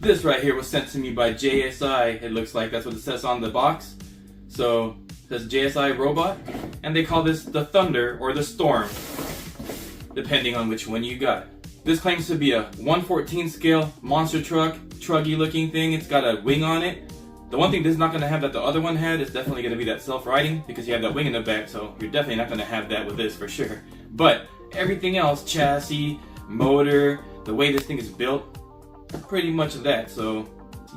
This right here was sent to me by JSI. It looks like that's what it says on the box. So it says JSI Robot, and they call this the Thunder or the Storm, depending on which one you got. This claims to be a 1/14 scale monster truck, truggy looking thing. It's got a wing on it. The one thing this is not going to have that the other one had is definitely going to be that self-riding, because you have that wing in the back, so you're definitely not going to have that with this for sure. But everything else, chassis, motor, the way this thing is built, pretty much that. So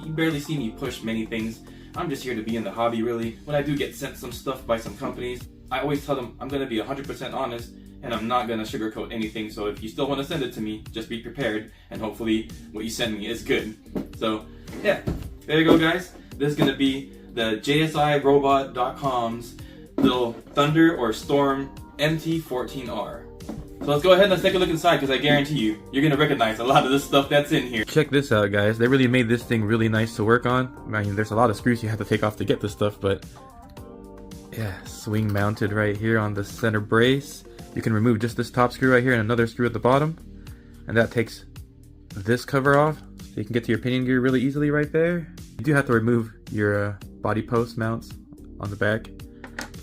you barely see me push many things. I'm just here to be in the hobby, really. When I do get sent some stuff by some companies, I always tell them I'm going to be 100% honest, and I'm not going to sugarcoat anything. So if you still want to send it to me, just be prepared, and hopefully what you send me is good. So yeah, there you go, guys. This is going to be the JSIRobot.com's little Thunder or Storm MT14R. So let's go ahead and let's take a look inside, because I guarantee you're going to recognize a lot of the stuff that's in here. Check this out, guys. They really made this thing really nice to work on. I mean, there's a lot of screws you have to take off to get this stuff, but yeah, swing mounted right here on the center brace. You can remove just this top screw right here and another screw at the bottom, and that takes this cover off, so you can get to your pinion gear really easily right there. You do have to remove your body post mounts on the back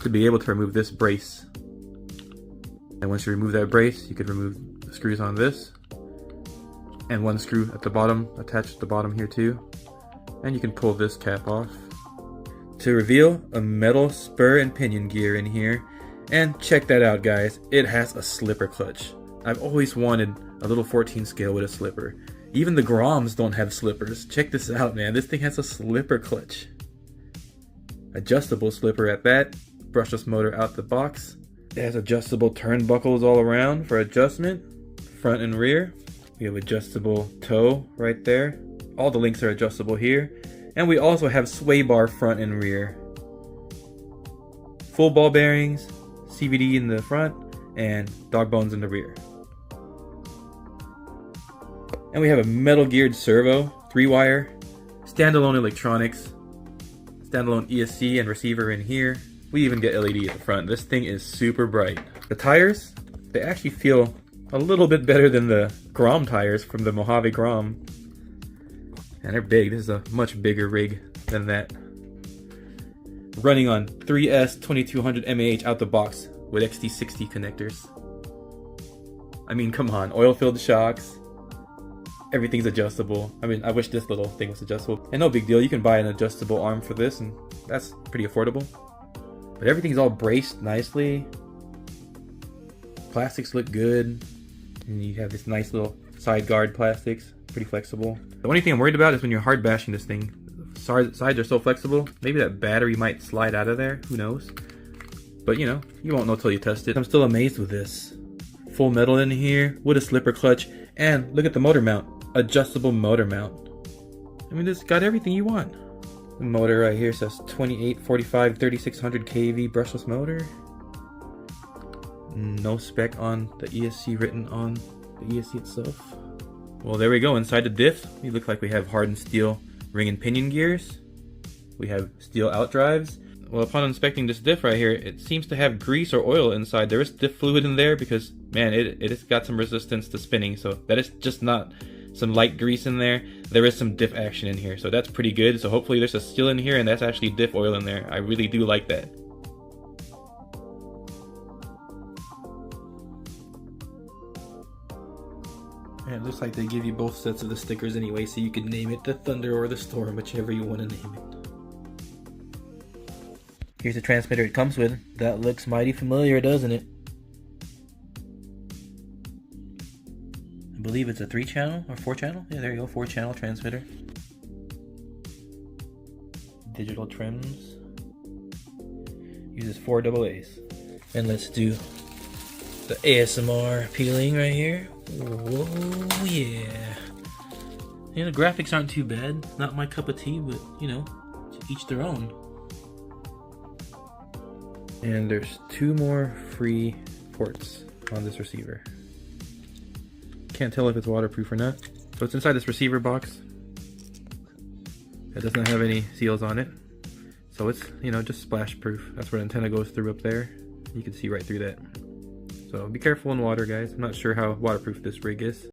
to be able to remove this brace. And once you remove that brace, you could remove the screws on this, and one screw at the bottom attached to the bottom here too. And you can pull this cap off to reveal a metal spur and pinion gear in here. And check that out, guys, it has a slipper clutch. I've always wanted a little 14 scale with a slipper. Even the Groms don't have slippers. Check this out, man. This thing has a slipper clutch. Adjustable slipper at that. Brushless motor out the box. It has adjustable turnbuckles all around for adjustment, front and rear. We have adjustable toe right there. All the links are adjustable here. And we also have sway bar front and rear. Full ball bearings, CVD in the front, and dog bones in the rear. And we have a metal geared servo, 3-wire, standalone electronics, standalone ESC and receiver in here. We even get LED at the front. This thing is super bright. The tires, they actually feel a little bit better than the Grom tires from the Mojave Grom. And they're big. This is a much bigger rig than that. Running on 3S 2200 mAh out the box with XT60 connectors. I mean, come on, oil-filled shocks. Everything's adjustable. I mean, I wish this little thing was adjustable. And no big deal, you can buy an adjustable arm for this, and that's pretty affordable. But everything's all braced nicely. Plastics look good. And you have this nice little side guard plastics, pretty flexible. The only thing I'm worried about is when you're hard bashing this thing. Sides are so flexible, maybe that battery might slide out of there, who knows. But you know, you won't know till you test it. I'm still amazed with this. Full metal in here, with a slipper clutch, and look at the motor mount. Adjustable motor mount. I mean, this got everything you want. The motor right here says 2845 3600 kV brushless motor. No spec on the ESC written on the ESC itself. Well, there we go. Inside the diff, we look like we have hardened steel ring and pinion gears. We have steel outdrives. Well, upon inspecting this diff right here, it seems to have grease or oil inside. There is diff fluid in there because, man, it has got some resistance to spinning. So that is just not some light grease in there. There is some diff action in here, so that's pretty good. So hopefully there's a steel in here and that's actually diff oil in there. I really do like that. And it looks like they give you both sets of the stickers anyway, so you can name it the Thunder or the Storm, whichever you want to name it. Here's the transmitter it comes with. That looks mighty familiar, doesn't it? I believe it's a 3-channel or 4-channel. Yeah, there you go, 4-channel transmitter. Digital trims. Uses 4 AA's. And let's do the ASMR peeling right here. Whoa, yeah. Yeah, the graphics aren't too bad. Not my cup of tea, but you know, to each their own. And there's 2 more free ports on this receiver. Can't tell if it's waterproof or not. So it's inside this receiver box. It doesn't have any seals on it. So it's, you know, just splash proof. That's where the antenna goes through up there. You can see right through that. So be careful in water, guys. I'm not sure how waterproof this rig is.